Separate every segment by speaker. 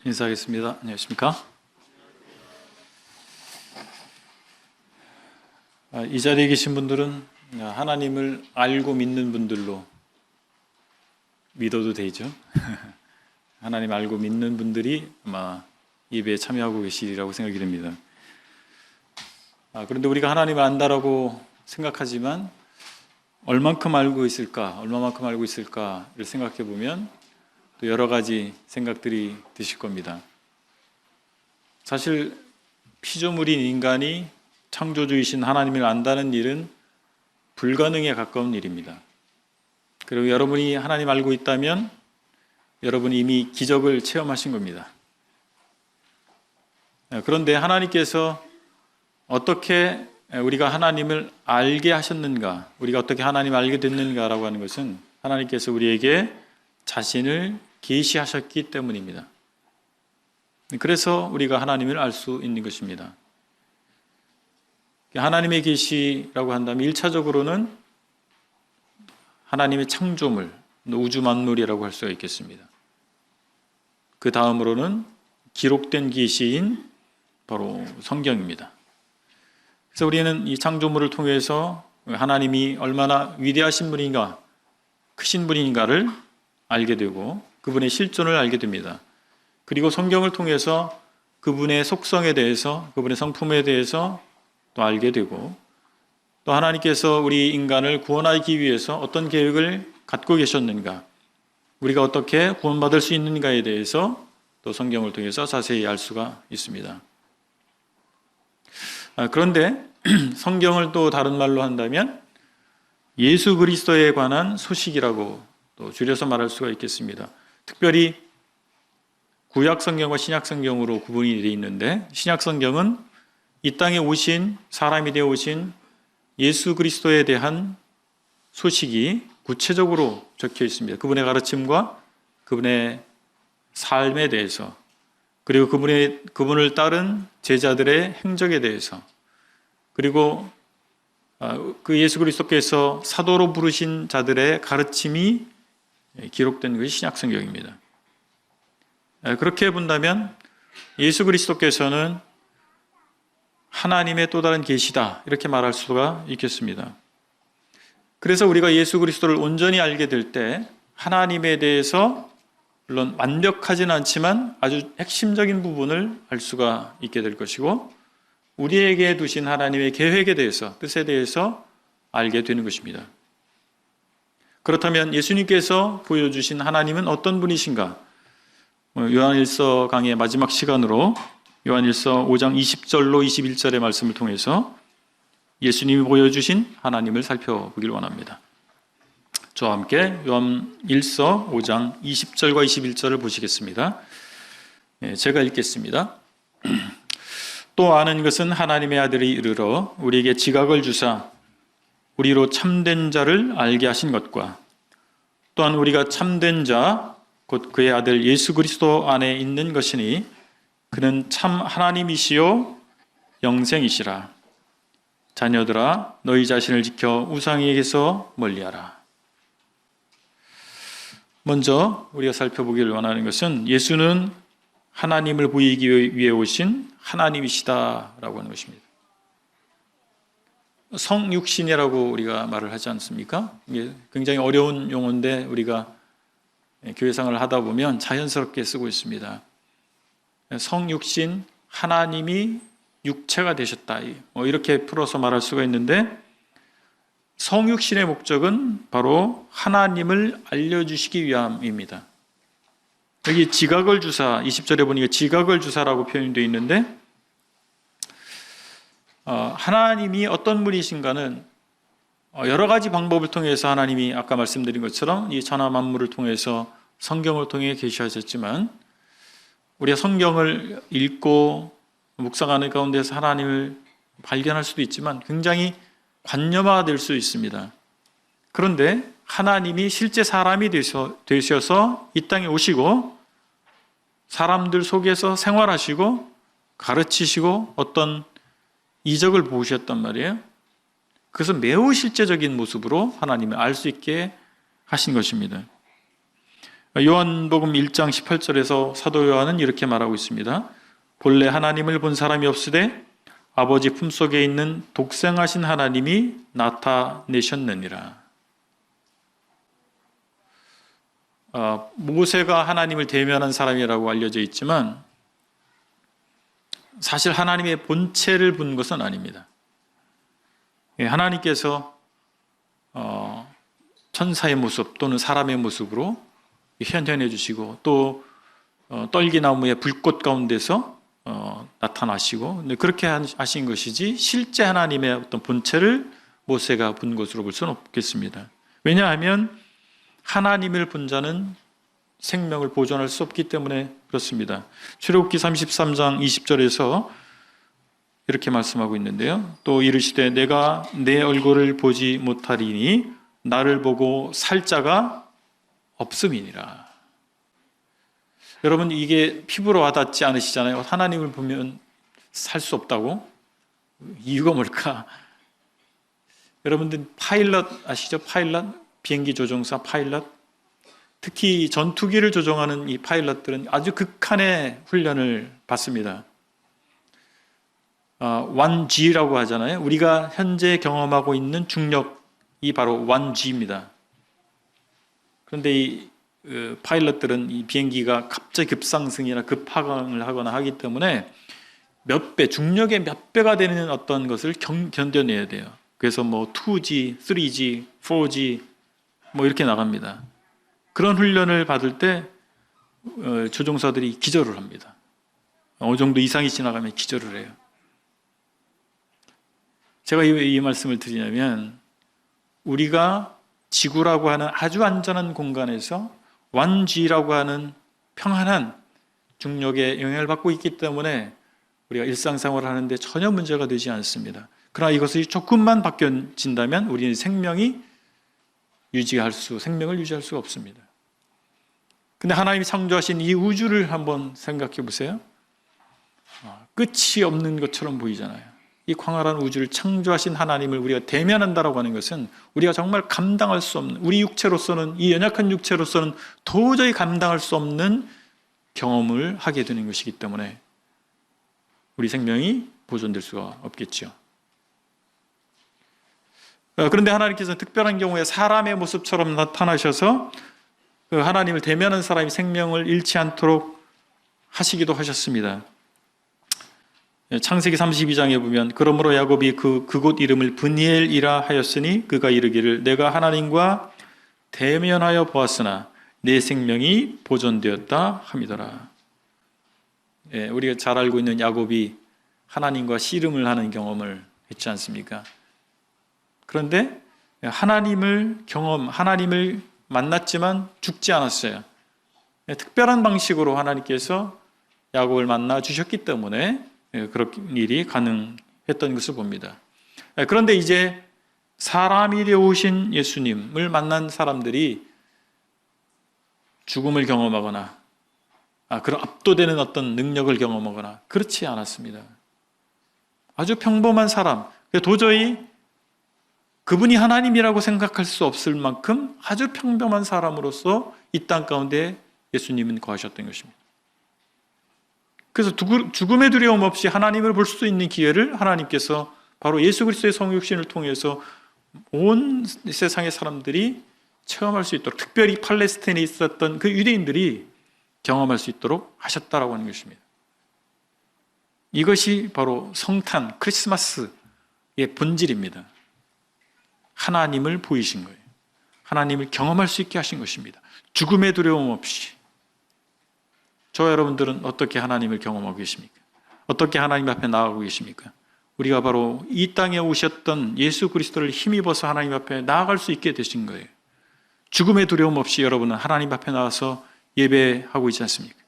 Speaker 1: 인사하겠습니다. 안녕하십니까? 이 자리에 계신 분들은 하나님을 알고 믿는 분들로 믿어도 되죠. 하나님 알고 믿는 분들이 아마 예배에 참여하고 계시리라고 생각이 됩니다. 그런데 우리가 하나님을 안다라고 생각하지만 얼만큼 알고 있을까, 얼마만큼 알고 있을까를 생각해 보면 또 여러 가지 생각들이 드실 겁니다. 사실 피조물인 인간이 창조주이신 하나님을 안다는 일은 불가능에 가까운 일입니다. 그리고 여러분이 하나님 알고 있다면 여러분이 이미 기적을 체험하신 겁니다. 그런데 하나님께서 어떻게 우리가 하나님을 알게 하셨는가, 우리가 어떻게 하나님을 알게 됐는가라고 하는 것은 하나님께서 우리에게 자신을 계시하셨기 때문입니다. 그래서 우리가 하나님을 알 수 있는 것입니다. 하나님의 계시라고 한다면 1차적으로는 하나님의 창조물, 우주 만물이라고 할 수가 있겠습니다. 그 다음으로는 기록된 계시인 바로 성경입니다. 그래서 우리는 이 창조물을 통해서 하나님이 얼마나 위대하신 분인가, 크신 분인가를 알게 되고 그분의 실존을 알게 됩니다. 그리고 성경을 통해서 그분의 속성에 대해서, 그분의 성품에 대해서 또 알게 되고, 또 하나님께서 우리 인간을 구원하기 위해서 어떤 계획을 갖고 계셨는가, 우리가 어떻게 구원받을 수 있는가에 대해서 또 성경을 통해서 자세히 알 수가 있습니다. 그런데 성경을 또 다른 말로 한다면 예수 그리스도에 관한 소식이라고 또 줄여서 말할 수가 있겠습니다. 특별히 구약 성경과 신약 성경으로 구분이 되어 있는데, 신약 성경은 이 땅에 오신, 사람이 되어 오신 예수 그리스도에 대한 소식이 구체적으로 적혀 있습니다. 그분의 가르침과 그분의 삶에 대해서, 그리고 그분을 따른 제자들의 행적에 대해서, 그리고 그 예수 그리스도께서 사도로 부르신 자들의 가르침이 기록된 것이 신약 성경입니다. 그렇게 본다면 예수 그리스도께서는 하나님의 또 다른 계시다, 이렇게 말할 수가 있겠습니다. 그래서 우리가 예수 그리스도를 온전히 알게 될 때 하나님에 대해서 물론 완벽하진 않지만 아주 핵심적인 부분을 알 수가 있게 될 것이고, 우리에게 두신 하나님의 계획에 대해서, 뜻에 대해서 알게 되는 것입니다. 그렇다면 예수님께서 보여주신 하나님은 어떤 분이신가? 요한일서 강의 마지막 시간으로 요한일서 5장 20절로 21절의 말씀을 통해서 예수님이 보여주신 하나님을 살펴보길 원합니다. 저와 함께 요한일서 5장 20절과 21절을 보시겠습니다. 제가 읽겠습니다. 또 아는 것은 하나님의 아들이 이르러 우리에게 지각을 주사 우리로 참된 자를 알게 하신 것과, 또한 우리가 참된 자 곧 그의 아들 예수 그리스도 안에 있는 것이니 그는 참 하나님이시요 영생이시라. 자녀들아, 너희 자신을 지켜 우상에게서 멀리하라. 먼저 우리가 살펴보기를 원하는 것은 예수는 하나님을 보이기 위해 오신 하나님이시다라고 하는 것입니다. 성육신이라고 우리가 말을 하지 않습니까? 이게 굉장히 어려운 용어인데 우리가 교회생활을 하다 보면 자연스럽게 쓰고 있습니다. 성육신, 하나님이 육체가 되셨다, 이렇게 풀어서 말할 수가 있는데, 성육신의 목적은 바로 하나님을 알려주시기 위함입니다. 여기 지각을 주사, 20절에 보니까 지각을 주사라고 표현이 되어 있는데, 하나님이 어떤 분이신가는 여러 가지 방법을 통해서 하나님이 아까 말씀드린 것처럼 이 천하 만물을 통해서 성경을 통해 계시하셨지만, 우리가 성경을 읽고 묵상하는 가운데서 하나님을 발견할 수도 있지만 굉장히 관념화될 수 있습니다. 그런데 하나님이 실제 사람이 되셔서 이 땅에 오시고 사람들 속에서 생활하시고 가르치시고 어떤 이적을 보셨단 말이에요. 그래서 매우 실제적인 모습으로 하나님을 알 수 있게 하신 것입니다. 요한복음 1장 18절에서 사도 요한은 이렇게 말하고 있습니다. 본래 하나님을 본 사람이 없으되 아버지 품속에 있는 독생하신 하나님이 나타내셨느니라. 모세가 하나님을 대면한 사람이라고 알려져 있지만 사실 하나님의 본체를 본 것은 아닙니다. 하나님께서 천사의 모습 또는 사람의 모습으로 현현해 주시고 또 떨기나무의 불꽃 가운데서 나타나시고 그렇게 하신 것이지 실제 하나님의 어떤 본체를 모세가 본 것으로 볼 수는 없겠습니다. 왜냐하면 하나님을 본 자는 생명을 보존할 수 없기 때문에 그렇습니다. 출애굽기 33장 20절에서 이렇게 말씀하고 있는데요. 또 이르시되 내가 내 얼굴을 보지 못하리니 나를 보고 살 자가 없음이니라. 여러분, 이게 피부로 와닿지 않으시잖아요. 하나님을 보면 살 수 없다고? 이유가 뭘까? 여러분들 파일럿 아시죠? 파일럿? 비행기 조종사 파일럿? 특히 전투기를 조종하는 이 파일럿들은 아주 극한의 훈련을 받습니다. 1G라고 하잖아요. 우리가 현재 경험하고 있는 중력이 바로 1G입니다. 그런데 이 파일럿들은 이 비행기가 갑자기 급상승이나 급하강을 하거나 하기 때문에 몇 배, 중력의 몇 배가 되는 어떤 것을 견뎌내야 돼요. 그래서 뭐 2G, 3G, 4G 뭐 이렇게 나갑니다. 그런 훈련을 받을 때 조종사들이 기절을 합니다. 어느 정도 이상이 지나가면 기절을 해요. 제가 이 말씀을 드리냐면 우리가 지구라고 하는 아주 안전한 공간에서 1G라고 하는 평안한 중력에 영향을 받고 있기 때문에 우리가 일상생활을 하는데 전혀 문제가 되지 않습니다. 그러나 이것이 조금만 바뀌어진다면 우리는 생명을 유지할 수가 없습니다. 근데 하나님이 창조하신 이 우주를 한번 생각해 보세요. 끝이 없는 것처럼 보이잖아요. 이 광활한 우주를 창조하신 하나님을 우리가 대면한다라고 하는 것은 우리가 정말 감당할 수 없는, 우리 육체로서는, 이 연약한 육체로서는 도저히 감당할 수 없는 경험을 하게 되는 것이기 때문에 우리 생명이 보존될 수가 없겠죠. 그런데 하나님께서는 특별한 경우에 사람의 모습처럼 나타나셔서 하나님을 대면한 사람이 생명을 잃지 않도록 하시기도 하셨습니다. 창세기 32장에 보면 그러므로 야곱이 그곳 이름을 브니엘이라 하였으니 그가 이르기를 내가 하나님과 대면하여 보았으나 내 생명이 보존되었다 함이더라. 우리가 잘 알고 있는 야곱이 하나님과 씨름을 하는 경험을 했지 않습니까? 그런데 하나님을 만났지만 죽지 않았어요. 특별한 방식으로 하나님께서 야곱을 만나 주셨기 때문에 그런 일이 가능했던 것을 봅니다. 그런데 이제 사람이 되어오신 예수님을 만난 사람들이 죽음을 경험하거나 그런 압도되는 어떤 능력을 경험하거나 그렇지 않았습니다. 아주 평범한 사람, 도저히 그분이 하나님이라고 생각할 수 없을 만큼 아주 평범한 사람으로서 이 땅 가운데 예수님은 거하셨던 것입니다. 그래서 죽음의 두려움 없이 하나님을 볼 수 있는 기회를 하나님께서 바로 예수 그리스도의 성육신을 통해서 온 세상의 사람들이 체험할 수 있도록, 특별히 팔레스타인에 있었던 그 유대인들이 경험할 수 있도록 하셨다라고 하는 것입니다. 이것이 바로 성탄, 크리스마스의 본질입니다. 하나님을 보이신 거예요. 하나님을 경험할 수 있게 하신 것입니다. 죽음의 두려움 없이. 저와 여러분들은 어떻게 하나님을 경험하고 계십니까? 어떻게 하나님 앞에 나아가고 계십니까? 우리가 바로 이 땅에 오셨던 예수 그리스도를 힘입어서 하나님 앞에 나아갈 수 있게 되신 거예요. 죽음의 두려움 없이 여러분은 하나님 앞에 나와서 예배하고 있지 않습니까?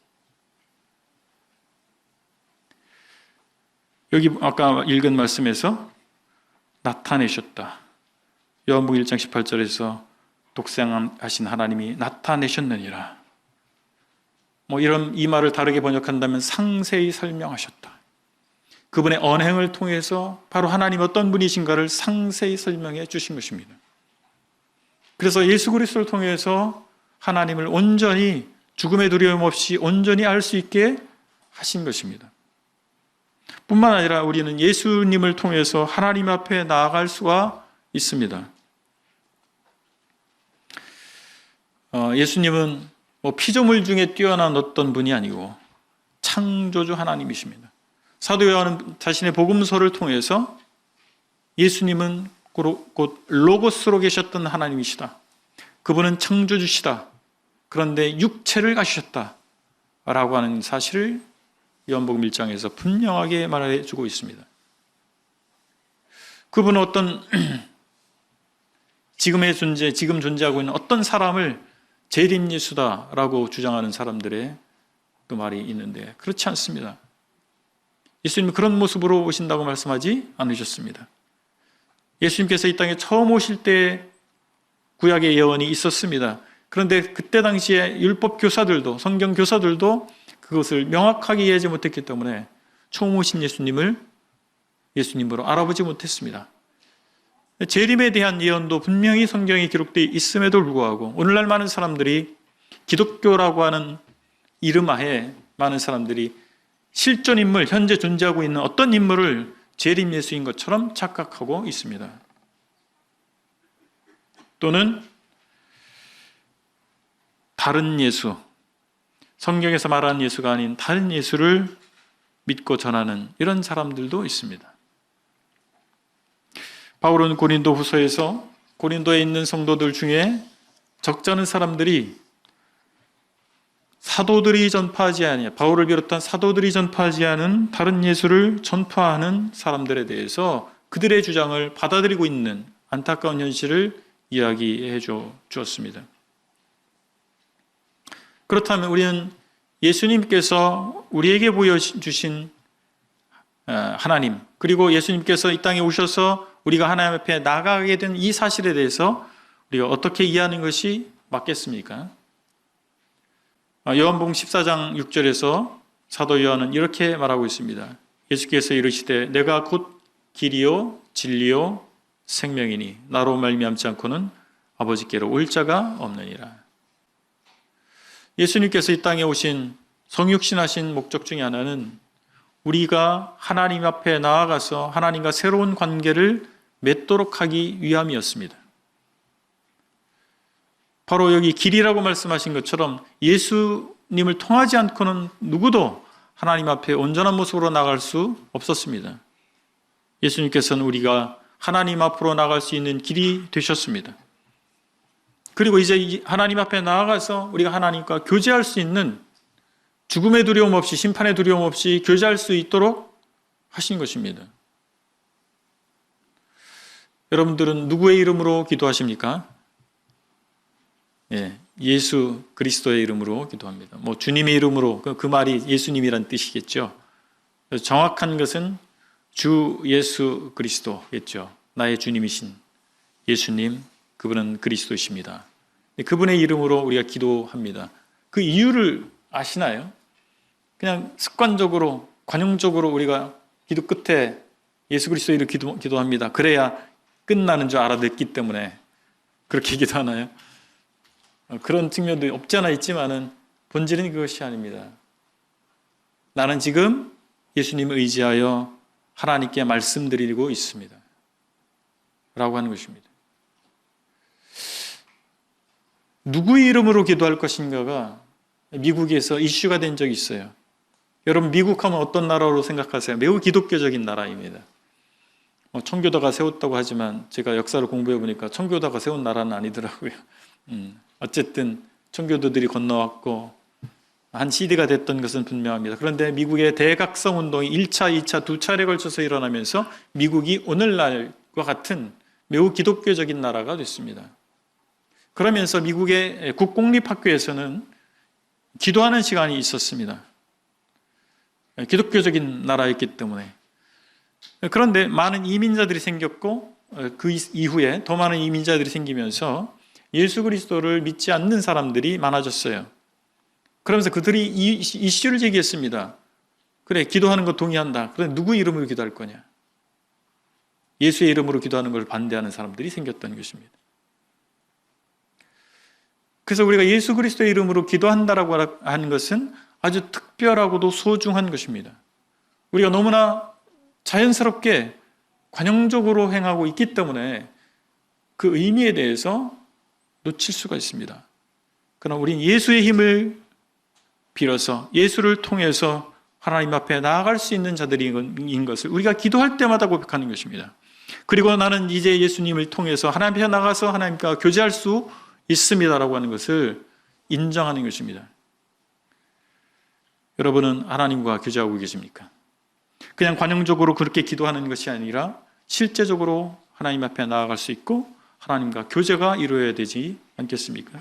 Speaker 1: 여기 아까 읽은 말씀에서 나타내셨다. 요한복음 1장 18절에서 독생하신 하나님이 나타내셨느니라. 이 말을 다르게 번역한다면 상세히 설명하셨다. 그분의 언행을 통해서 바로 하나님 어떤 분이신가를 상세히 설명해 주신 것입니다. 그래서 예수 그리스도를 통해서 하나님을 온전히 죽음의 두려움 없이 온전히 알 수 있게 하신 것입니다. 뿐만 아니라 우리는 예수님을 통해서 하나님 앞에 나아갈 수가 있습니다. 예수님은 피조물 중에 뛰어난 어떤 분이 아니고 창조주 하나님이십니다. 사도 요한은 자신의 복음서를 통해서 예수님은 곧 로고스로 계셨던 하나님이시다. 그분은 창조주시다. 그런데 육체를 가지셨다. 라고 하는 사실을 요한복음 1장에서 분명하게 말해주고 있습니다. 그분은 어떤 지금 존재하고 있는 어떤 사람을 재림 예수다라고 주장하는 사람들의 또 말이 있는데 그렇지 않습니다. 예수님이 그런 모습으로 오신다고 말씀하지 않으셨습니다. 예수님께서 이 땅에 처음 오실 때 구약의 예언이 있었습니다. 그런데 그때 당시에 율법 교사들도 성경 교사들도 그것을 명확하게 이해하지 못했기 때문에 처음 오신 예수님을 예수님으로 알아보지 못했습니다. 재림에 대한 예언도 분명히 성경에 기록되어 있음에도 불구하고 오늘날 많은 사람들이 기독교라고 하는 이름 하에 많은 사람들이 실존 인물, 현재 존재하고 있는 어떤 인물을 재림 예수인 것처럼 착각하고 있습니다. 또는 다른 예수, 성경에서 말하는 예수가 아닌 다른 예수를 믿고 전하는 이런 사람들도 있습니다. 바울은 고린도 후서에서 고린도에 있는 성도들 중에 적잖은 사람들이 사도들이 전파하지 아니하 바울을 비롯한 사도들이 전파하지 않은 다른 예수를 전파하는 사람들에 대해서 그들의 주장을 받아들이고 있는 안타까운 현실을 이야기해 주었습니다. 그렇다면 우리는 예수님께서 우리에게 보여주신 하나님, 그리고 예수님께서 이 땅에 오셔서 우리가 하나님 앞에 나가게 된 이 사실에 대해서 우리가 어떻게 이해하는 것이 맞겠습니까? 요한복음 14장 6절에서 사도 요한은 이렇게 말하고 있습니다. 예수께서 이르시되 내가 곧 길이요 진리요 생명이니 나로 말미암지 않고는 아버지께로 올 자가 없느니라. 예수님께서 이 땅에 오신 성육신하신 목적 중에 하나는 우리가 하나님 앞에 나아가서 하나님과 새로운 관계를 맺도록 하기 위함이었습니다. 바로 여기 길이라고 말씀하신 것처럼 예수님을 통하지 않고는 누구도 하나님 앞에 온전한 모습으로 나갈 수 없었습니다. 예수님께서는 우리가 하나님 앞으로 나갈 수 있는 길이 되셨습니다. 그리고 이제 하나님 앞에 나아가서 우리가 하나님과 교제할 수 있는 죽음의 두려움 없이 심판의 두려움 없이 교제할 수 있도록 하신 것입니다. 여러분들은 누구의 이름으로 기도하십니까? 예수 그리스도의 이름으로 기도합니다. 주님의 이름으로 그 말이 예수님이란 뜻이겠죠. 정확한 것은 주 예수 그리스도겠죠. 나의 주님이신 예수님, 그분은 그리스도이십니다. 그분의 이름으로 우리가 기도합니다. 그 이유를 아시나요? 그냥 습관적으로 관용적으로 우리가 기도 끝에 예수 그리스도 이름으로 기도합니다. 그래야 끝나는 줄 알아듣기 때문에 그렇게 기도하나요? 그런 측면도 없지 않아 있지만은 본질은 그것이 아닙니다. 나는 지금 예수님을 의지하여 하나님께 말씀드리고 있습니다. 라고 하는 것입니다. 누구의 이름으로 기도할 것인가가 미국에서 이슈가 된 적이 있어요. 여러분, 미국 하면 어떤 나라로 생각하세요? 매우 기독교적인 나라입니다. 청교도가 세웠다고 하지만 제가 역사를 공부해 보니까 청교도가 세운 나라는 아니더라고요. 어쨌든 청교도들이 건너왔고 한 시대가 됐던 것은 분명합니다. 그런데 미국의 대각성 운동이 1차, 2차 두 차례에 걸쳐서 일어나면서 미국이 오늘날과 같은 매우 기독교적인 나라가 됐습니다. 그러면서 미국의 국공립학교에서는 기도하는 시간이 있었습니다. 기독교적인 나라였기 때문에. 그런데 많은 이민자들이 생겼고 그 이후에 더 많은 이민자들이 생기면서 예수 그리스도를 믿지 않는 사람들이 많아졌어요. 그러면서 그들이 이 이슈를 제기했습니다. 그래, 기도하는 거 동의한다. 그런데 누구 이름으로 기도할 거냐? 예수의 이름으로 기도하는 걸 반대하는 사람들이 생겼던 것입니다. 그래서 우리가 예수 그리스도의 이름으로 기도한다라고 하는 것은 아주 특별하고도 소중한 것입니다. 우리가 너무나 자연스럽게 관용적으로 행하고 있기 때문에 그 의미에 대해서 놓칠 수가 있습니다. 그러나 우리는 예수의 힘을 빌어서 예수를 통해서 하나님 앞에 나아갈 수 있는 자들인 것을 우리가 기도할 때마다 고백하는 것입니다. 그리고 나는 이제 예수님을 통해서 하나님 앞에 나가서 하나님과 교제할 수 있습니다라고 하는 것을 인정하는 것입니다. 여러분은 하나님과 교제하고 계십니까? 그냥 관용적으로 그렇게 기도하는 것이 아니라 실제적으로 하나님 앞에 나아갈 수 있고 하나님과 교제가 이루어야 되지 않겠습니까?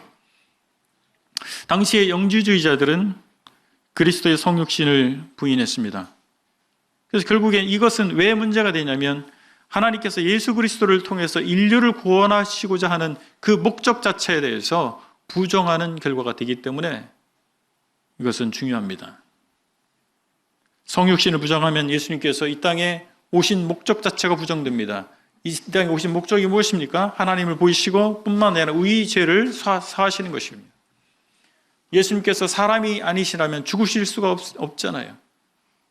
Speaker 1: 당시의 영지주의자들은 그리스도의 성육신을 부인했습니다. 그래서 결국엔 이것은 왜 문제가 되냐면 하나님께서 예수 그리스도를 통해서 인류를 구원하시고자 하는 그 목적 자체에 대해서 부정하는 결과가 되기 때문에 이것은 중요합니다. 성육신을 부정하면 예수님께서 이 땅에 오신 목적 자체가 부정됩니다. 이 땅에 오신 목적이 무엇입니까? 하나님을 보이시고 뿐만 아니라 우리 죄를 사하시는 것입니다. 예수님께서 사람이 아니시라면 죽으실 수가 없잖아요.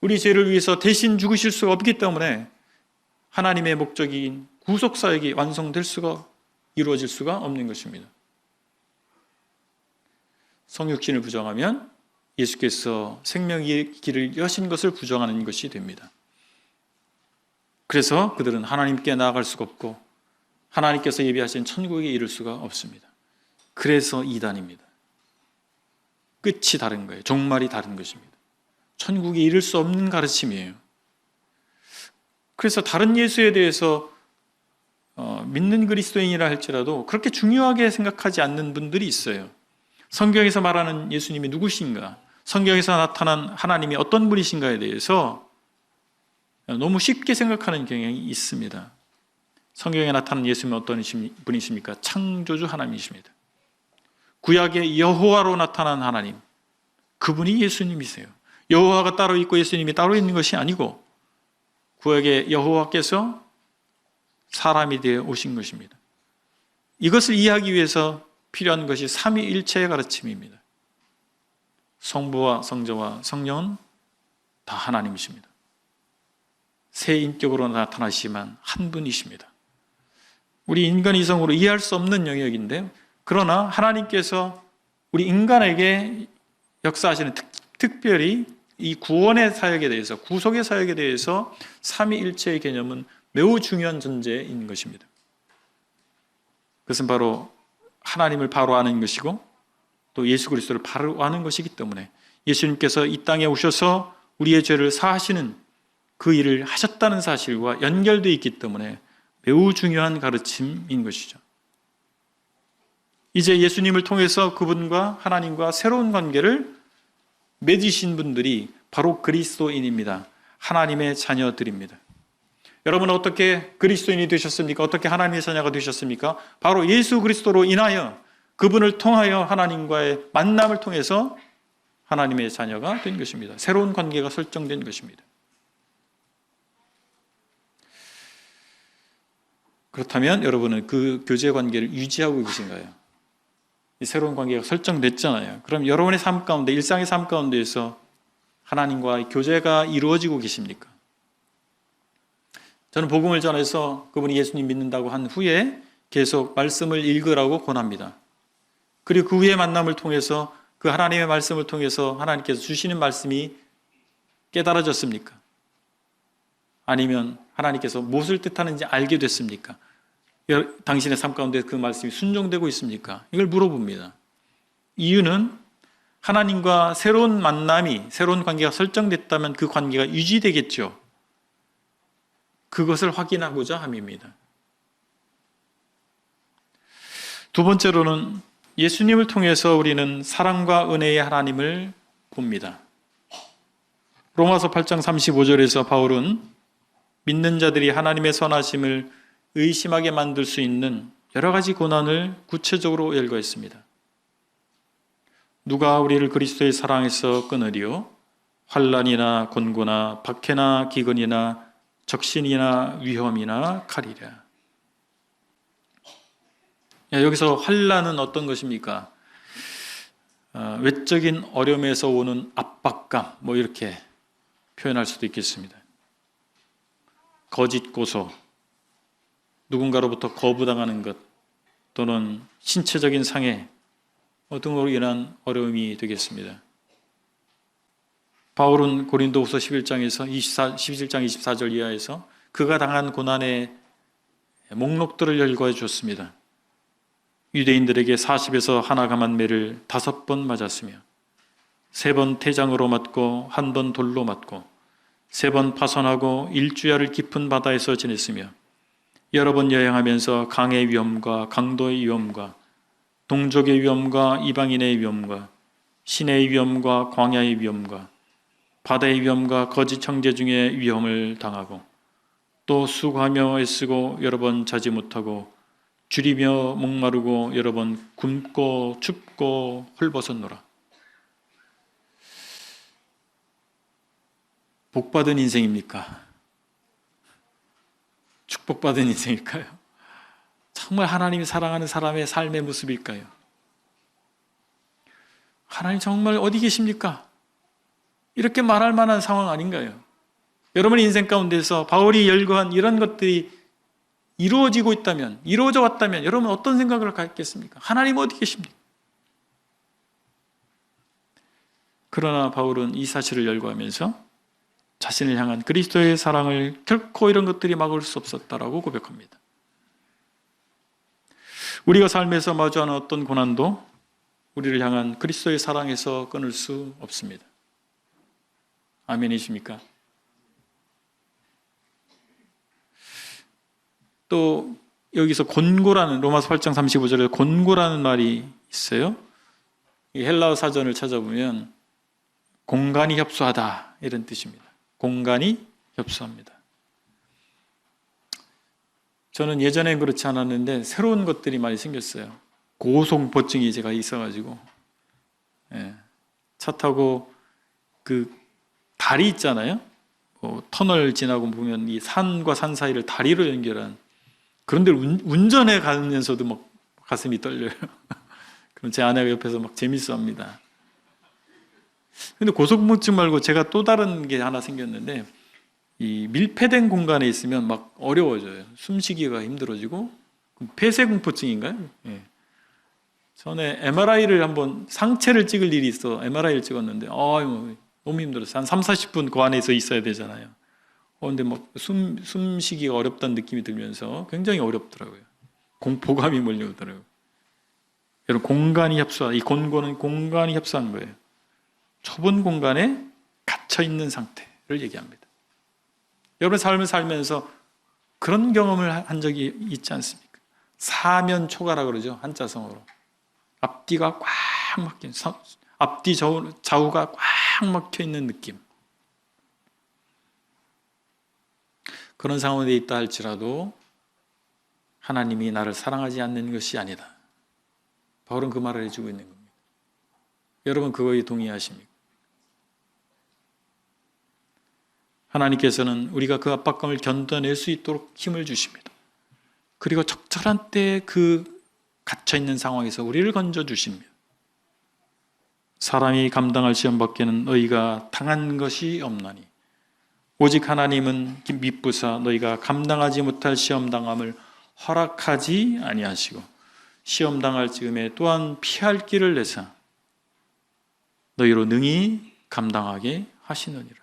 Speaker 1: 우리 죄를 위해서 대신 죽으실 수가 없기 때문에 하나님의 목적인 구속사역이 이루어질 수가 없는 것입니다. 성육신을 부정하면 예수께서 생명의 길을 여신 것을 부정하는 것이 됩니다. 그래서 그들은 하나님께 나아갈 수가 없고 하나님께서 예비하신 천국에 이를 수가 없습니다. 그래서 이단입니다. 끝이 다른 거예요. 종말이 다른 것입니다. 천국에 이를 수 없는 가르침이에요. 그래서 다른 예수에 대해서 믿는 그리스도인이라 할지라도 그렇게 중요하게 생각하지 않는 분들이 있어요. 성경에서 말하는 예수님이 누구신가? 성경에서 나타난 하나님이 어떤 분이신가에 대해서 너무 쉽게 생각하는 경향이 있습니다. 성경에 나타난 예수님은 어떤 분이십니까? 창조주 하나님이십니다. 구약의 여호와로 나타난 하나님, 그분이 예수님이세요. 여호와가 따로 있고 예수님이 따로 있는 것이 아니고 구약의 여호와께서 사람이 되어 오신 것입니다. 이것을 이해하기 위해서 필요한 것이 삼위일체의 가르침입니다. 성부와 성자와 성령은 다 하나님이십니다. 세 인격으로 나타나시지만 한 분이십니다. 우리 인간 이성으로 이해할 수 없는 영역인데 그러나 하나님께서 우리 인간에게 역사하시는 특별히 이 구원의 사역에 대해서 구속의 사역에 대해서 삼위일체의 개념은 매우 중요한 존재인 것입니다. 그것은 바로 하나님을 바로 아는 것이고 또 예수 그리스도를 바로 아는 것이기 때문에 예수님께서 이 땅에 오셔서 우리의 죄를 사하시는 그 일을 하셨다는 사실과 연결되어 있기 때문에 매우 중요한 가르침인 것이죠. 이제 예수님을 통해서 그분과 하나님과 새로운 관계를 맺으신 분들이 바로 그리스도인입니다. 하나님의 자녀들입니다. 여러분은 어떻게 그리스도인이 되셨습니까? 어떻게 하나님의 자녀가 되셨습니까? 바로 예수 그리스도로 인하여 그분을 통하여 하나님과의 만남을 통해서 하나님의 자녀가 된 것입니다. 새로운 관계가 설정된 것입니다. 그렇다면 여러분은 그 교제 관계를 유지하고 계신가요? 이 새로운 관계가 설정됐잖아요. 그럼 여러분의 삶 가운데, 일상의 삶 가운데에서 하나님과의 교제가 이루어지고 계십니까? 저는 복음을 전해서 그분이 예수님 믿는다고 한 후에 계속 말씀을 읽으라고 권합니다. 그리고 그 후에 만남을 통해서 그 하나님의 말씀을 통해서 하나님께서 주시는 말씀이 깨달아졌습니까? 아니면 하나님께서 무엇을 뜻하는지 알게 됐습니까? 당신의 삶 가운데 그 말씀이 순종되고 있습니까? 이걸 물어봅니다. 이유는 하나님과 새로운 만남이, 새로운 관계가 설정됐다면 그 관계가 유지되겠죠. 그것을 확인하고자 함입니다. 두 번째로는 예수님을 통해서 우리는 사랑과 은혜의 하나님을 봅니다. 로마서 8장 35절에서 바울은 믿는 자들이 하나님의 선하심을 의심하게 만들 수 있는 여러 가지 고난을 구체적으로 열거했습니다. 누가 우리를 그리스도의 사랑에서 끊으리요? 환난이나 곤고나 박해나 기근이나 적신이나 위험이나 칼이랴. 여기서 환난은 어떤 것입니까? 외적인 어려움에서 오는 압박감, 이렇게 표현할 수도 있겠습니다. 거짓 고소, 누군가로부터 거부당하는 것, 또는 신체적인 상해 등으로 인한 어려움이 되겠습니다. 바울은 고린도후서 11장에서 17장 24절 이하에서 그가 당한 고난의 목록들을 열거해 주었습니다. 유대인들에게 40에서 하나 감한 매를 5번 맞았으며 3번 태장으로 맞고 1번 돌로 맞고 3번 파손하고 1주야를 깊은 바다에서 지냈으며 여러 번 여행하면서 강의 위험과 강도의 위험과 동족의 위험과 이방인의 위험과 시내의 위험과 광야의 위험과 바다의 위험과 거짓 형제 중에 위험을 당하고 또 수고하며 애쓰고 여러 번 자지 못하고 줄이며 목마르고 여러 번 굶고 춥고 헐벗었노라. 복받은 인생입니까? 축복받은 인생일까요? 정말 하나님이 사랑하는 사람의 삶의 모습일까요? 하나님 정말 어디 계십니까? 이렇게 말할 만한 상황 아닌가요? 여러분의 인생 가운데서 바울이 열거한 이런 것들이 이루어지고 있다면, 이루어져 왔다면 여러분 어떤 생각을 갖겠습니까? 하나님 어디 계십니까? 그러나 바울은 이 사실을 열거하면서 자신을 향한 그리스도의 사랑을 결코 이런 것들이 막을 수 없었다라고 고백합니다. 우리가 삶에서 마주하는 어떤 고난도 우리를 향한 그리스도의 사랑에서 끊을 수 없습니다. 아멘이십니까? 또 여기서 곤고라는, 로마서 8장 35절에 곤고라는 말이 있어요. 이 헬라어 사전을 찾아보면 공간이 협소하다 이런 뜻입니다. 공간이 협소합니다. 저는 예전엔 그렇지 않았는데 새로운 것들이 많이 생겼어요. 고소공포증이 제가 있어가지고 차 타고 그 다리 있잖아요. 터널 지나고 보면 이 산과 산 사이를 다리로 연결한 그런 데를 운전해 가면서도 막 가슴이 떨려요. 그럼 제 아내가 옆에서 막 재밌어 합니다. 근데 고소공포증 말고 제가 또 다른 게 하나 생겼는데 이 밀폐된 공간에 있으면 막 어려워져요. 숨쉬기가 힘들어지고 폐쇄공포증인가요? 예. 전에 MRI를 한번 상체를 찍을 일이 있어 MRI를 찍었는데 너무 힘들었어요. 한 3, 40분 그 안에서 있어야 되잖아요. 근데 막 숨쉬기가 어렵다는 느낌이 들면서 굉장히 어렵더라고요. 공포감이 몰려오더라고요. 여러분 공간이 협소하다. 이 곤고는 공간이 협소한 거예요. 좁은 공간에 갇혀 있는 상태를 얘기합니다. 여러분 삶을 살면서 그런 경험을 한 적이 있지 않습니까? 사면초가라 그러죠. 한자성어로. 앞뒤가 꽉 막힌, 앞뒤 좌우가 꽉 막혀 있는 느낌. 그런 상황에 있다 할지라도 하나님이 나를 사랑하지 않는 것이 아니다. 바울은 그 말을 해주고 있는 겁니다. 여러분 그거에 동의하십니까? 하나님께서는 우리가 그 압박감을 견뎌낼 수 있도록 힘을 주십니다. 그리고 적절한 때에 그 갇혀있는 상황에서 우리를 건져주십니다. 사람이 감당할 시험 밖에는 너희가 당한 것이 없나니 오직 하나님은 미쁘사 너희가 감당하지 못할 시험당함을 허락하지 아니하시고 시험당할 즈음에 또한 피할 길을 내사 너희로 능히 감당하게 하시느니라.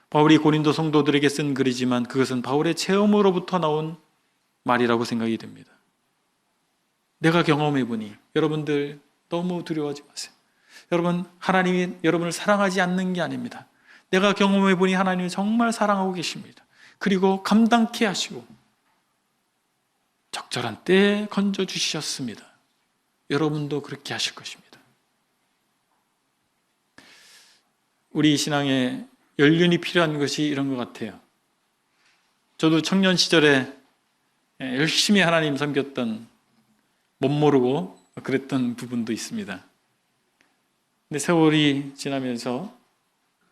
Speaker 1: 바울이 고린도 성도들에게 쓴 글이지만 그것은 바울의 체험으로부터 나온 말이라고 생각이 됩니다. 내가 경험해보니 여러분들 너무 두려워하지 마세요. 여러분 하나님이 여러분을 사랑하지 않는 게 아닙니다. 내가 경험해보니 하나님이 정말 사랑하고 계십니다. 그리고 감당케 하시고 적절한 때에 건져주셨습니다. 여러분도 그렇게 하실 것입니다. 우리 신앙에 연륜이 필요한 것이 이런 것 같아요. 저도 청년 시절에 열심히 하나님 섬겼던 못 모르고 그랬던 부분도 있습니다. 근데 세월이 지나면서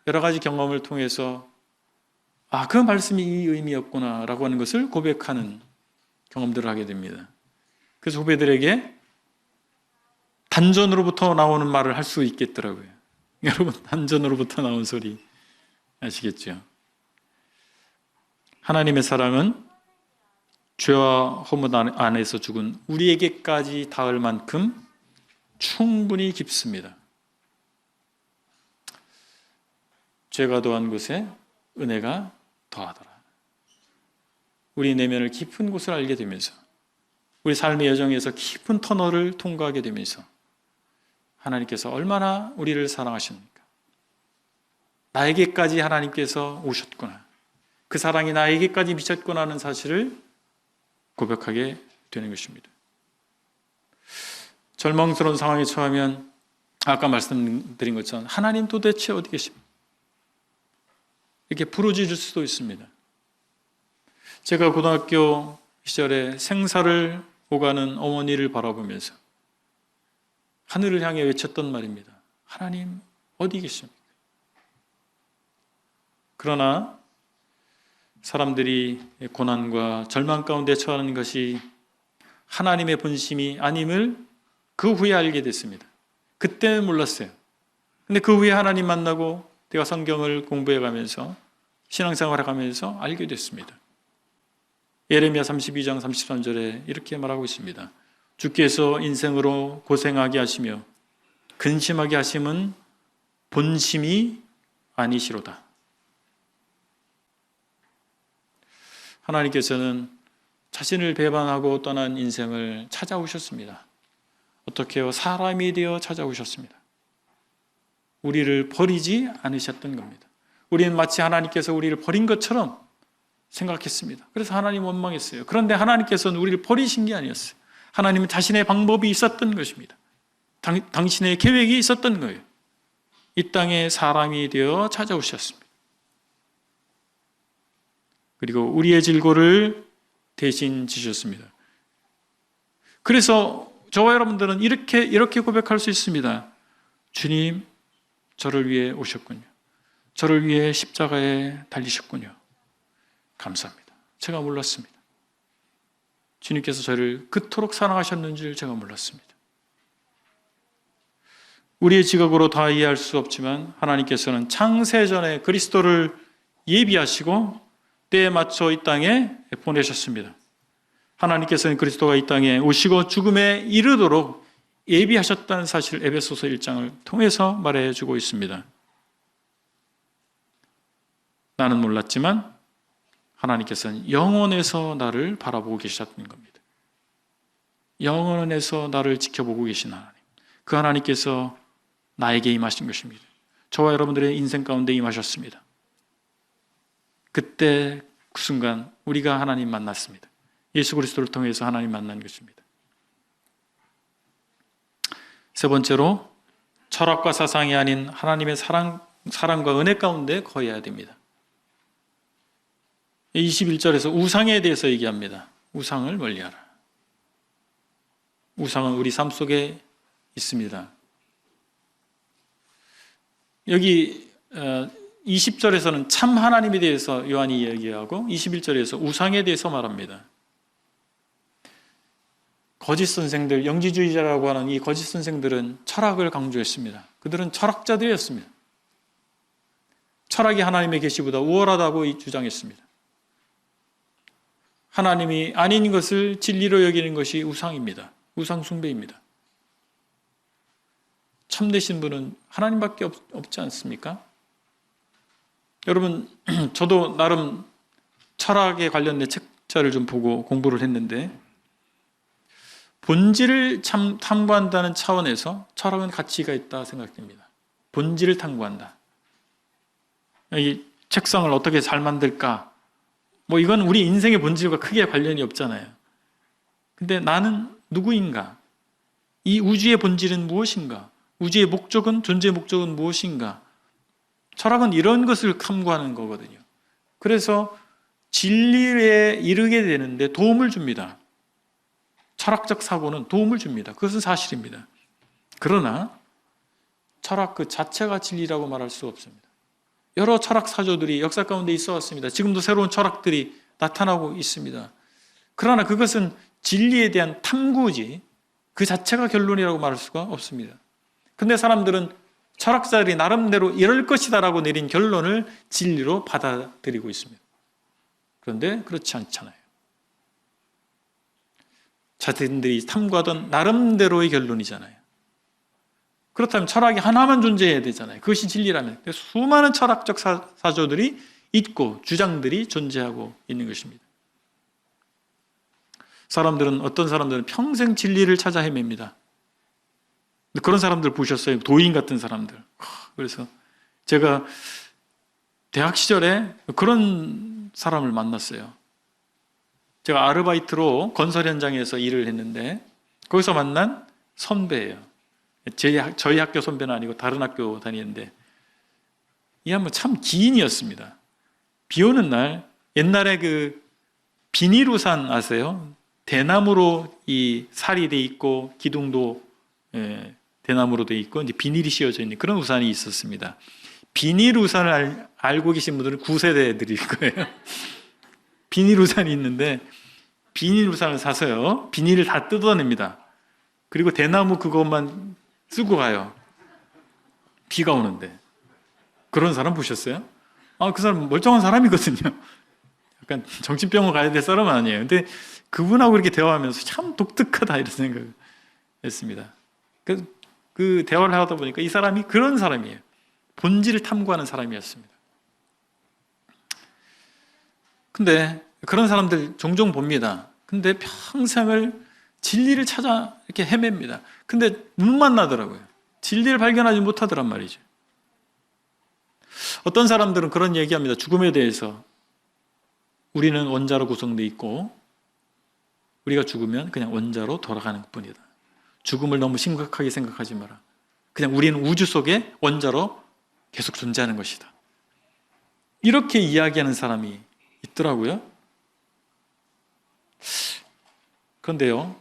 Speaker 1: 여러 가지 경험을 통해서 그 말씀이 이 의미였구나 라고 하는 것을 고백하는 경험들을 하게 됩니다. 그래서 후배들에게 단전으로부터 나오는 말을 할 수 있겠더라고요. 여러분, 단전으로부터 나온 소리 아시겠죠? 하나님의 사랑은 죄와 허물 안에서 죽은 우리에게까지 닿을 만큼 충분히 깊습니다. 죄가 더한 곳에 은혜가 더하더라. 우리 내면을 깊은 곳을 알게 되면서 우리 삶의 여정에서 깊은 터널을 통과하게 되면서 하나님께서 얼마나 우리를 사랑하십니까? 나에게까지 하나님께서 오셨구나. 그 사랑이 나에게까지 미쳤구나 하는 사실을 고백하게 되는 것입니다. 절망스러운 상황에 처하면 아까 말씀드린 것처럼 하나님 도대체 어디 계십니까? 이렇게 부르짖을 수도 있습니다. 제가 고등학교 시절에 생사를 오가는 어머니를 바라보면서 하늘을 향해 외쳤던 말입니다. 하나님 어디 계십니까? 그러나 사람들이 고난과 절망 가운데 처하는 것이 하나님의 본심이 아님을 그 후에 알게 됐습니다. 그때는 몰랐어요. 근데 그 후에 하나님 만나고 내가 성경을 공부해 가면서 신앙생활을 하면서 알게 됐습니다. 예레미야 32장 33절에 이렇게 말하고 있습니다. 주께서 인생으로 고생하게 하시며 근심하게 하심은 본심이 아니시로다. 하나님께서는 자신을 배반하고 떠난 인생을 찾아오셨습니다. 어떻게요? 사람이 되어 찾아오셨습니다. 우리를 버리지 않으셨던 겁니다. 우리는 마치 하나님께서 우리를 버린 것처럼 생각했습니다. 그래서 하나님 원망했어요. 그런데 하나님께서는 우리를 버리신 게 아니었어요. 하나님은 자신의 방법이 있었던 것입니다. 당신의 계획이 있었던 거예요. 이 땅에 사람이 되어 찾아오셨습니다. 그리고 우리의 질고를 대신 지셨습니다. 그래서 저와 여러분들은 이렇게 고백할 수 있습니다. 주님, 저를 위해 오셨군요. 저를 위해 십자가에 달리셨군요. 감사합니다. 제가 몰랐습니다. 주님께서 저를 그토록 사랑하셨는 줄 제가 몰랐습니다. 우리의 지각으로 다 이해할 수 없지만 하나님께서는 창세전에 그리스도를 예비하시고 때에 맞춰 이 땅에 보내셨습니다. 하나님께서는 그리스도가 이 땅에 오시고 죽음에 이르도록 예비하셨다는 사실을 에베소서 1장을 통해서 말해주고 있습니다. 나는 몰랐지만 하나님께서는 영원에서 나를 바라보고 계셨던 겁니다. 영원에서 나를 지켜보고 계신 하나님. 그 하나님께서 나에게 임하신 것입니다. 저와 여러분들의 인생 가운데 임하셨습니다. 그때 그 순간 우리가 하나님 만났습니다. 예수 그리스도를 통해서 하나님 만난 것입니다. 세 번째로 철학과 사상이 아닌 하나님의 사랑과 은혜 가운데 거해야 됩니다. 21절에서 우상에 대해서 얘기합니다. 우상을 멀리하라. 우상은 우리 삶 속에 있습니다. 여기 20절에서는 참 하나님에 대해서 요한이 이야기하고 21절에서 우상에 대해서 말합니다. 거짓 선생들, 영지주의자라고 하는 이 거짓 선생들은 철학을 강조했습니다. 그들은 철학자들이었습니다. 철학이 하나님의 계시보다 우월하다고 주장했습니다. 하나님이 아닌 것을 진리로 여기는 것이 우상입니다. 우상 숭배입니다. 참되신 분은 하나님밖에 없지 않습니까? 여러분, 저도 나름 철학에 관련된 책자를 좀 보고 공부를 했는데 본질을 탐구한다는 차원에서 철학은 가치가 있다 생각됩니다. 본질을 탐구한다. 이 책상을 어떻게 잘 만들까? 이건 우리 인생의 본질과 크게 관련이 없잖아요. 근데 나는 누구인가? 이 우주의 본질은 무엇인가? 우주의 목적은, 존재의 목적은 무엇인가? 철학은 이런 것을 탐구하는 거거든요. 그래서 진리에 이르게 되는데 도움을 줍니다. 철학적 사고는 도움을 줍니다. 그것은 사실입니다. 그러나 철학 그 자체가 진리라고 말할 수 없습니다. 여러 철학 사조들이 역사 가운데 있어 왔습니다. 지금도 새로운 철학들이 나타나고 있습니다. 그러나 그것은 진리에 대한 탐구지 그 자체가 결론이라고 말할 수가 없습니다. 근데 사람들은 철학자들이 나름대로 이럴 것이다라고 내린 결론을 진리로 받아들이고 있습니다. 그런데 그렇지 않잖아요. 자신들이 탐구하던 나름대로의 결론이잖아요. 그렇다면 철학이 하나만 존재해야 되잖아요. 그것이 진리라면. 수많은 철학적 사조들이 있고 주장들이 존재하고 있는 것입니다. 어떤 사람들은 평생 진리를 찾아 헤맵니다. 그런 사람들 보셨어요? 도인 같은 사람들. 그래서 제가 대학 시절에 그런 사람을 만났어요. 제가 아르바이트로 건설 현장에서 일을 했는데 거기서 만난 선배예요. 저희 학교 선배는 아니고 다른 학교 다니는데 이 한번 참 기인이었습니다. 비 오는 날 옛날에 그 비닐우산 아세요? 대나무로 이 살이 돼 있고 기둥도 대나무로 돼 있고 이제 비닐이 씌워져 있는 그런 우산이 있었습니다. 비닐 우산을 알고 계신 분들은 9세대들일 거예요. 비닐 우산이 있는데 비닐 우산을 사서요. 비닐을 다 뜯어냅니다. 그리고 대나무 그것만 쓰고 가요. 비가 오는데. 그런 사람 보셨어요? 그 사람 멀쩡한 사람이거든요. 약간 정신병원 가야 될 사람은 아니에요. 근데 그분하고 이렇게 대화하면서 참 독특하다 이런 생각을 했습니다. 그 대화를 하다 보니까 이 사람이 그런 사람이에요. 본질을 탐구하는 사람이었습니다. 근데 그런 사람들 종종 봅니다. 근데 평생을 진리를 찾아 이렇게 헤맵니다. 근데 못 만나더라고요. 진리를 발견하지 못하더란 말이죠. 어떤 사람들은 그런 얘기합니다. 죽음에 대해서 우리는 원자로 구성되어 있고 우리가 죽으면 그냥 원자로 돌아가는 것뿐이다. 죽음을 너무 심각하게 생각하지 마라. 그냥 우리는 우주 속에 원자로 계속 존재하는 것이다. 이렇게 이야기하는 사람이 있더라고요. 그런데요,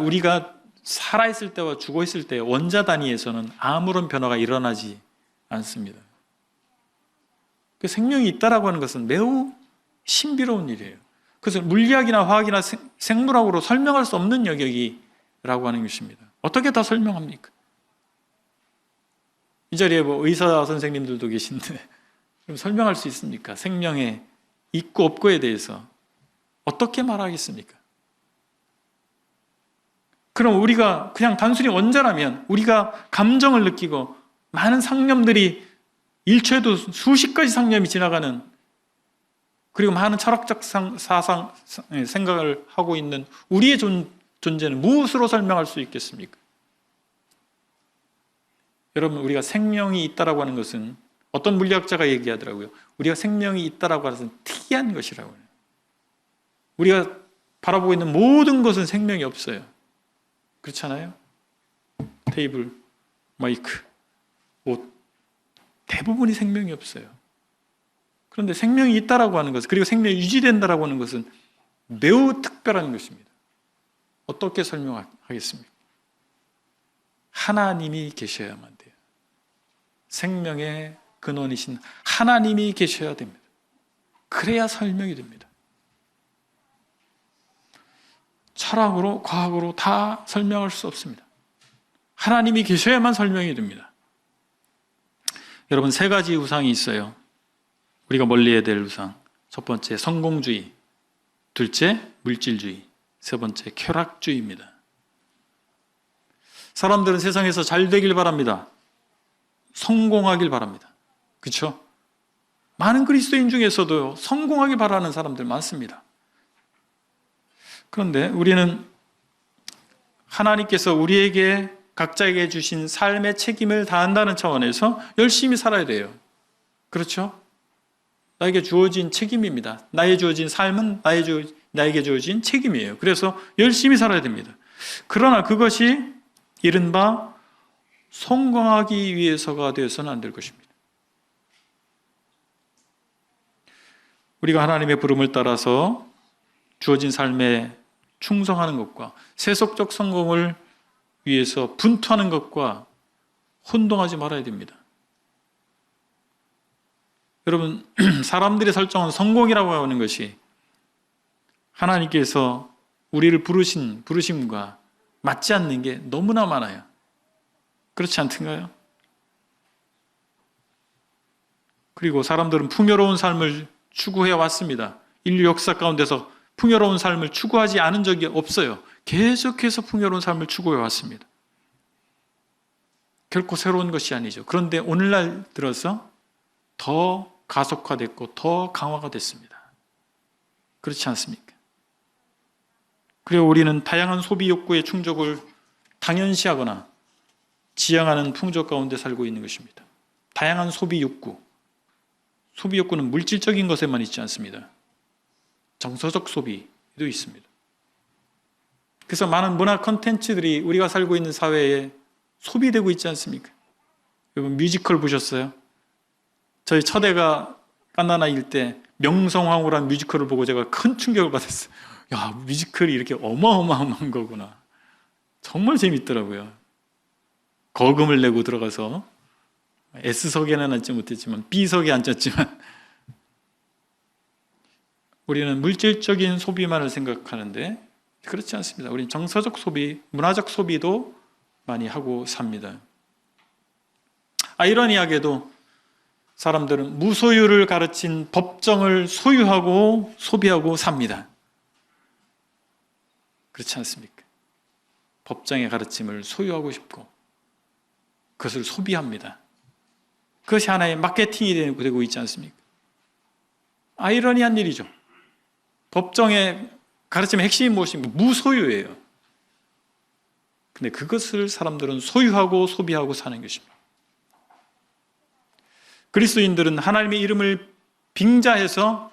Speaker 1: 우리가 살아있을 때와 죽어있을 때 원자 단위에서는 아무런 변화가 일어나지 않습니다. 그 생명이 있다라고 하는 것은 매우 신비로운 일이에요. 그래서 물리학이나 화학이나 생물학으로 설명할 수 없는 영역이라고 하는 것입니다. 어떻게 다 설명합니까? 이 자리에 의사 선생님들도 계신데 그럼 설명할 수 있습니까? 생명의 있고 없고에 대해서 어떻게 말하겠습니까? 그럼 우리가 그냥 단순히 원자라면 우리가 감정을 느끼고 많은 상념들이 일초에도 수십 가지 상념이 지나가는 그리고 많은 철학적 생각을 하고 있는 우리의 존재는 무엇으로 설명할 수 있겠습니까? 여러분, 우리가 생명이 있다라고 하는 것은 어떤 물리학자가 얘기하더라고요. 우리가 생명이 있다라고 하는 것은 특이한 것이라고 해요. 우리가 바라보고 있는 모든 것은 생명이 없어요. 그렇잖아요? 테이블, 마이크, 옷 대부분이 생명이 없어요. 그런데 생명이 있다라고 하는 것은 그리고 생명이 유지된다라고 하는 것은 매우 특별한 것입니다. 어떻게 설명하겠습니까? 하나님이 계셔야만 돼요. 생명의 근원이신 하나님이 계셔야 됩니다. 그래야 설명이 됩니다. 철학으로, 과학으로 다 설명할 수 없습니다. 하나님이 계셔야만 설명이 됩니다. 여러분, 세 가지 우상이 있어요. 우리가 멀리해야 될 우상. 첫 번째, 성공주의. 둘째, 물질주의. 세 번째, 쾌락주의입니다. 사람들은 세상에서 잘 되길 바랍니다. 성공하길 바랍니다. 그렇죠? 많은 그리스도인 중에서도 성공하길 바라는 사람들 많습니다. 그런데 우리는 하나님께서 우리에게 각자에게 주신 삶의 책임을 다한다는 차원에서 열심히 살아야 돼요. 그렇죠? 나에게 주어진 책임입니다. 나에게 주어진 삶은 나에게 주어진 책임이에요. 그래서 열심히 살아야 됩니다. 그러나 그것이 이른바 성공하기 위해서가 되어서는 안 될 것입니다. 우리가 하나님의 부름을 따라서 주어진 삶에 충성하는 것과 세속적 성공을 위해서 분투하는 것과 혼동하지 말아야 됩니다. 여러분, 사람들이 설정한 성공이라고 하는 것이 하나님께서 우리를 부르심과 맞지 않는 게 너무나 많아요. 그렇지 않던가요? 그리고 사람들은 풍요로운 삶을 추구해 왔습니다. 인류 역사 가운데서 풍요로운 삶을 추구하지 않은 적이 없어요. 계속해서 풍요로운 삶을 추구해 왔습니다. 결코 새로운 것이 아니죠. 그런데 오늘날 들어서 더 가속화됐고 더 강화가 됐습니다. 그렇지 않습니까? 그리고 우리는 다양한 소비 욕구의 충족을 당연시하거나 지향하는 풍조 가운데 살고 있는 것입니다. 다양한 소비 욕구. 소비 욕구는 물질적인 것에만 있지 않습니다. 정서적 소비도 있습니다. 그래서 많은 문화 콘텐츠들이 우리가 살고 있는 사회에 소비되고 있지 않습니까? 여러분 뮤지컬 보셨어요? 저희 첫애가 갓난아이일 때 명성황후라는 뮤지컬을 보고 제가 큰 충격을 받았어요. 야, 뮤지컬이 이렇게 어마어마한 거구나. 정말 재밌더라고요. 거금을 내고 들어가서 S석에는 앉지 못했지만 B석에 앉았지만 우리는 물질적인 소비만을 생각하는데 그렇지 않습니다. 우리는 정서적 소비, 문화적 소비도 많이 하고 삽니다. 아이러니하게도 사람들은 무소유를 가르친 법정을 소유하고 소비하고 삽니다. 그렇지 않습니까? 법정의 가르침을 소유하고 싶고 그것을 소비합니다. 그것이 하나의 마케팅이 되고 있지 않습니까? 아이러니한 일이죠. 법정의 가르침의 핵심이 무엇입니까? 무소유예요. 근데 그것을 사람들은 소유하고 소비하고 사는 것입니다. 그리스도인들은 하나님의 이름을 빙자해서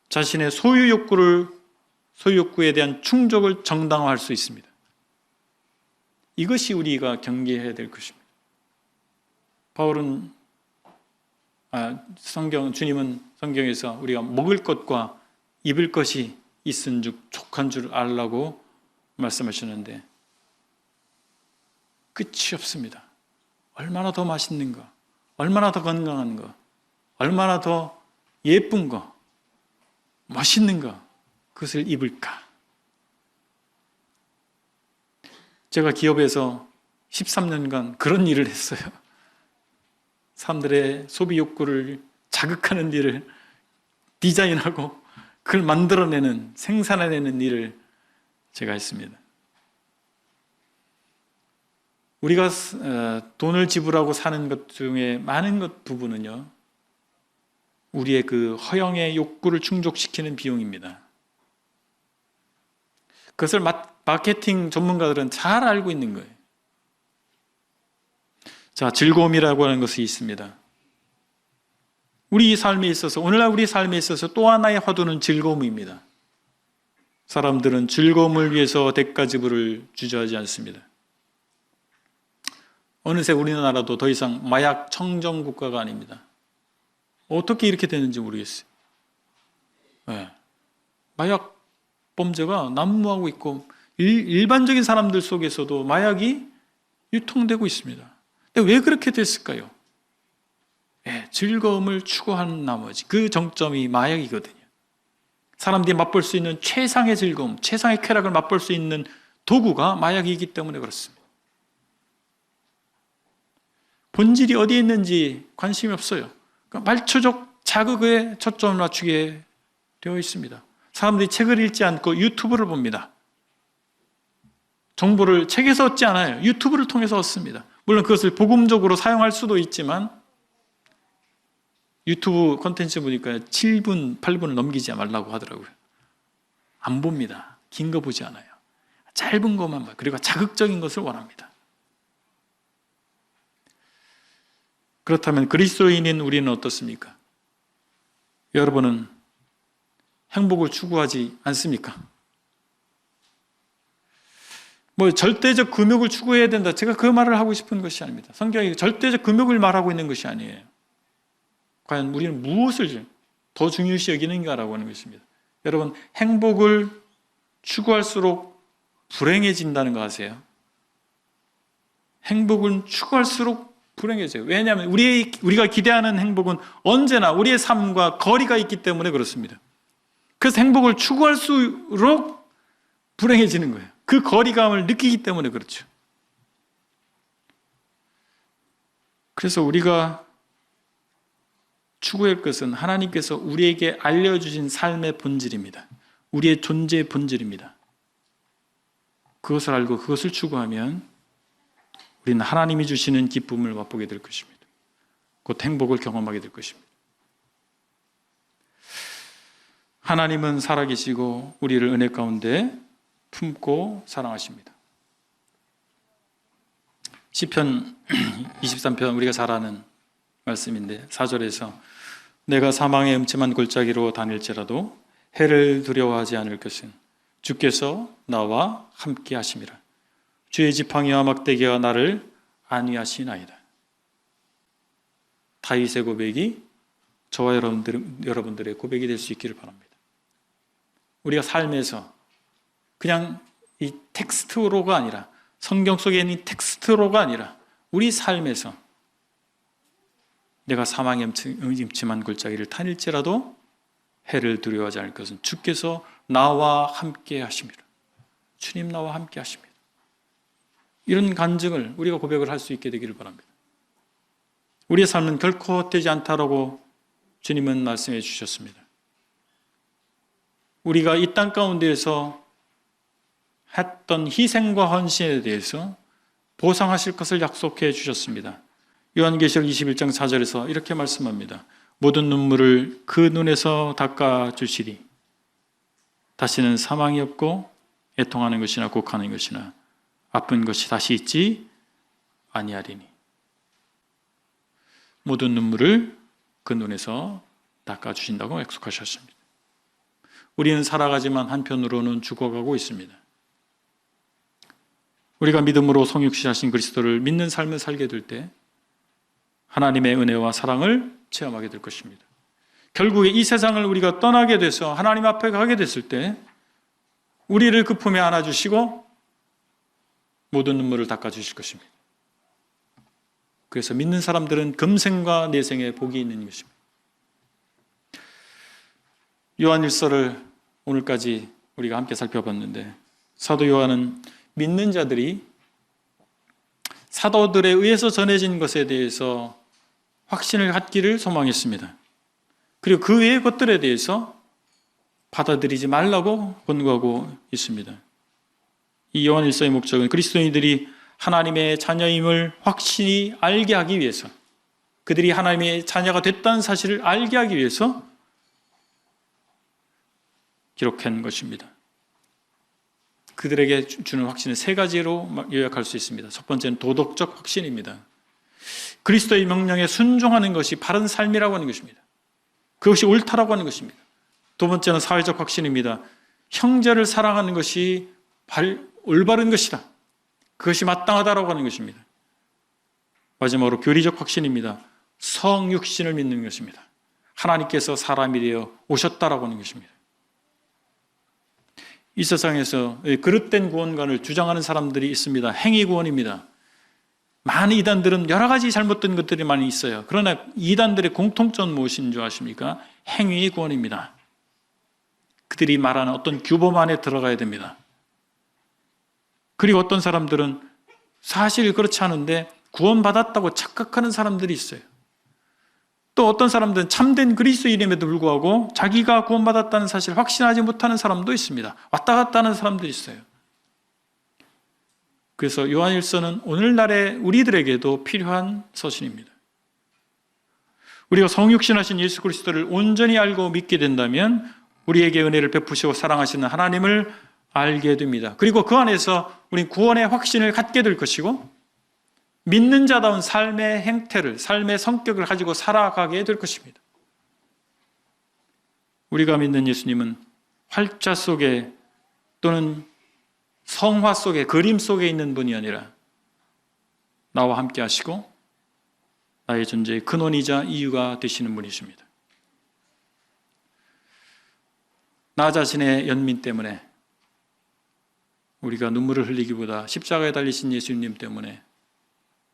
Speaker 1: 자신의 소유 욕구에 대한 충족을 정당화할 수 있습니다. 이것이 우리가 경계해야 될 것입니다. 바울은 주님은 성경에서 우리가 먹을 것과 입을 것이 있은즉 족한 줄 알라고 말씀하셨는데 끝이 없습니다. 얼마나 더 맛있는가, 얼마나 더 건강한가, 얼마나 더 예쁜가, 멋있는가, 그것을 입을까. 제가 기업에서 13년간 그런 일을 했어요. 사람들의 소비 욕구를 자극하는 일을 디자인하고 그걸 만들어내는, 생산해내는 일을 제가 했습니다. 우리가 돈을 지불하고 사는 것 중에 많은 부분은요, 우리의 그 허영의 욕구를 충족시키는 비용입니다. 그것을 마케팅 전문가들은 잘 알고 있는 거예요. 자, 즐거움이라고 하는 것이 있습니다. 우리 삶에 있어서, 오늘날 우리 삶에 있어서 또 하나의 화두는 즐거움입니다. 사람들은 즐거움을 위해서 대가 지불을 주저하지 않습니다. 어느새 우리나라도 더 이상 마약 청정 국가가 아닙니다. 어떻게 이렇게 되는지 모르겠어요. 네. 마약 범죄가 난무하고 있고 일반적인 사람들 속에서도 마약이 유통되고 있습니다. 근데 왜 그렇게 됐을까요? 네, 즐거움을 추구하는 나머지 그 정점이 마약이거든요. 사람들이 맛볼 수 있는 최상의 즐거움, 최상의 쾌락을 맛볼 수 있는 도구가 마약이기 때문에 그렇습니다. 본질이 어디에 있는지 관심이 없어요. 그러니까 말초적 자극에 초점을 맞추게 되어 있습니다. 사람들이 책을 읽지 않고 유튜브를 봅니다. 정보를 책에서 얻지 않아요. 유튜브를 통해서 얻습니다. 물론 그것을 복음적으로 사용할 수도 있지만 유튜브 콘텐츠 보니까 7분, 8분을 넘기지 말라고 하더라고요. 안 봅니다. 긴 거 보지 않아요. 짧은 것만 봐요. 그리고 자극적인 것을 원합니다. 그렇다면 그리스도인인 우리는 어떻습니까? 여러분은 행복을 추구하지 않습니까? 절대적 금욕을 추구해야 된다. 제가 그 말을 하고 싶은 것이 아닙니다. 성경이 절대적 금욕을 말하고 있는 것이 아니에요. 과연 우리는 무엇을 더 중요시 여기는가라고 하는 것입니다. 여러분, 행복을 추구할수록 불행해진다는 거 아세요? 행복은 추구할수록 불행해져요. 왜냐하면 우리가 기대하는 행복은 언제나 우리의 삶과 거리가 있기 때문에 그렇습니다. 그래서 행복을 추구할수록 불행해지는 거예요. 그 거리감을 느끼기 때문에 그렇죠. 그래서 우리가 추구할 것은 하나님께서 우리에게 알려주신 삶의 본질입니다. 우리의 존재의 본질입니다. 그것을 알고 그것을 추구하면 우리는 하나님이 주시는 기쁨을 맛보게 될 것입니다. 곧 행복을 경험하게 될 것입니다. 하나님은 살아계시고 우리를 은혜 가운데 품고 사랑하십니다. 시편 23편 우리가 잘 아는 말씀인데 4절에서 내가 사망의 음침한 골짜기로 다닐지라도 해를 두려워하지 않을 것은 주께서 나와 함께 하심이라. 주의 지팡이와 막대기가 나를 안위하시나이다. 다윗의 고백이 저와 여러분들의 고백이 될 수 있기를 바랍니다. 우리가 삶에서 그냥 이 텍스트로가 아니라 성경 속에 있는 텍스트로가 아니라 우리 삶에서 내가 사망의 음침한 골짜기를 다닐지라도 해를 두려워하지 않을 것은 주께서 나와 함께 하십니다. 주님 나와 함께 하십니다. 이런 간증을 우리가 고백을 할 수 있게 되기를 바랍니다. 우리의 삶은 결코 헛되지 않다라고 주님은 말씀해 주셨습니다. 우리가 이 땅 가운데에서 했던 희생과 헌신에 대해서 보상하실 것을 약속해 주셨습니다. 요한계시록 21장 4절에서 이렇게 말씀합니다. 모든 눈물을 그 눈에서 닦아주시리. 다시는 사망이 없고 애통하는 것이나 곡하는 것이나 아픈 것이 다시 있지 아니하리니. 모든 눈물을 그 눈에서 닦아주신다고 약속하셨습니다. 우리는 살아가지만 한편으로는 죽어가고 있습니다. 우리가 믿음으로 성육신하신 그리스도를 믿는 삶을 살게 될 때 하나님의 은혜와 사랑을 체험하게 될 것입니다. 결국에 이 세상을 우리가 떠나게 돼서 하나님 앞에 가게 됐을 때 우리를 그 품에 안아주시고 모든 눈물을 닦아주실 것입니다. 그래서 믿는 사람들은 금생과 내생에 복이 있는 것입니다. 요한일서를 오늘까지 우리가 함께 살펴봤는데 사도 요한은 믿는 자들이 사도들에 의해서 전해진 것에 대해서 확신을 갖기를 소망했습니다. 그리고 그 외의 것들에 대해서 받아들이지 말라고 권고하고 있습니다. 이 요한일서의 목적은 그리스도인들이 하나님의 자녀임을 확실히 알게 하기 위해서, 그들이 하나님의 자녀가 됐다는 사실을 알게 하기 위해서 기록한 것입니다. 그들에게 주는 확신은 세 가지로 요약할 수 있습니다. 첫 번째는 도덕적 확신입니다. 그리스도의 명령에 순종하는 것이 바른 삶이라고 하는 것입니다. 그것이 옳다라고 하는 것입니다. 두 번째는 사회적 확신입니다. 형제를 사랑하는 것이 올바른 것이다. 그것이 마땅하다라고 하는 것입니다. 마지막으로 교리적 확신입니다. 성육신을 믿는 것입니다. 하나님께서 사람이 되어 오셨다라고 하는 것입니다. 이 세상에서 그릇된 구원관을 주장하는 사람들이 있습니다. 행위 구원입니다. 많은 이단들은 여러 가지 잘못된 것들이 많이 있어요. 그러나 이단들의 공통점은 무엇인 줄 아십니까? 행위 구원입니다. 그들이 말하는 어떤 규범 안에 들어가야 됩니다. 그리고 어떤 사람들은 사실 그렇지 않은데 구원받았다고 착각하는 사람들이 있어요. 또 어떤 사람들은 참된 그리스도인임에도 불구하고 자기가 구원받았다는 사실을 확신하지 못하는 사람도 있습니다. 왔다 갔다 하는 사람도 있어요. 그래서 요한일서는 오늘날의 우리들에게도 필요한 서신입니다. 우리가 성육신하신 예수 그리스도를 온전히 알고 믿게 된다면 우리에게 은혜를 베푸시고 사랑하시는 하나님을 알게 됩니다. 그리고 그 안에서 우리는 구원의 확신을 갖게 될 것이고 믿는 자다운 삶의 행태를, 삶의 성격을 가지고 살아가게 될 것입니다. 우리가 믿는 예수님은 활자 속에 또는 성화 속에, 그림 속에 있는 분이 아니라 나와 함께 하시고 나의 존재의 근원이자 이유가 되시는 분이십니다. 나 자신의 연민 때문에 우리가 눈물을 흘리기보다 십자가에 달리신 예수님 때문에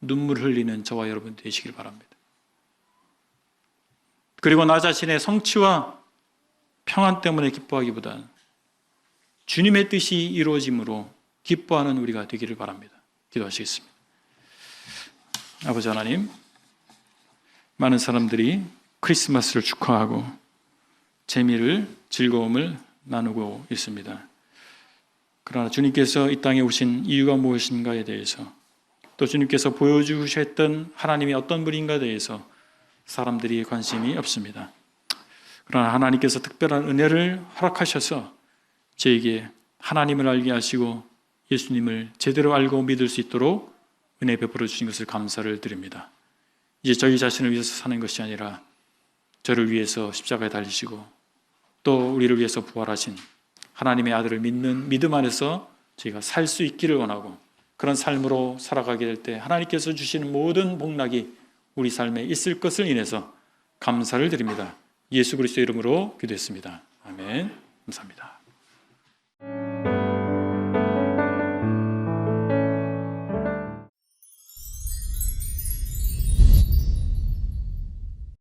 Speaker 1: 눈물 흘리는 저와 여러분 되시길 바랍니다. 그리고 나 자신의 성취와 평안 때문에 기뻐하기보다는 주님의 뜻이 이루어짐으로 기뻐하는 우리가 되기를 바랍니다. 기도하시겠습니다. 아버지 하나님, 많은 사람들이 크리스마스를 축하하고 재미를, 즐거움을 나누고 있습니다. 그러나 주님께서 이 땅에 오신 이유가 무엇인가에 대해서, 또 주님께서 보여주셨던 하나님이 어떤 분인가에 대해서 사람들이 관심이 없습니다. 그러나 하나님께서 특별한 은혜를 허락하셔서 저에게 하나님을 알게 하시고 예수님을 제대로 알고 믿을 수 있도록 은혜 베풀어 주신 것을 감사를 드립니다. 이제 저희 자신을 위해서 사는 것이 아니라 저를 위해서 십자가에 달리시고 또 우리를 위해서 부활하신 하나님의 아들을 믿는 믿음 안에서 저희가 살 수 있기를 원하고, 그런 삶으로 살아가게 될 때 하나님께서 주시는 모든 복락이 우리 삶에 있을 것을 인해서 감사를 드립니다. 예수 그리스도 이름으로 기도했습니다. 아멘. 감사합니다.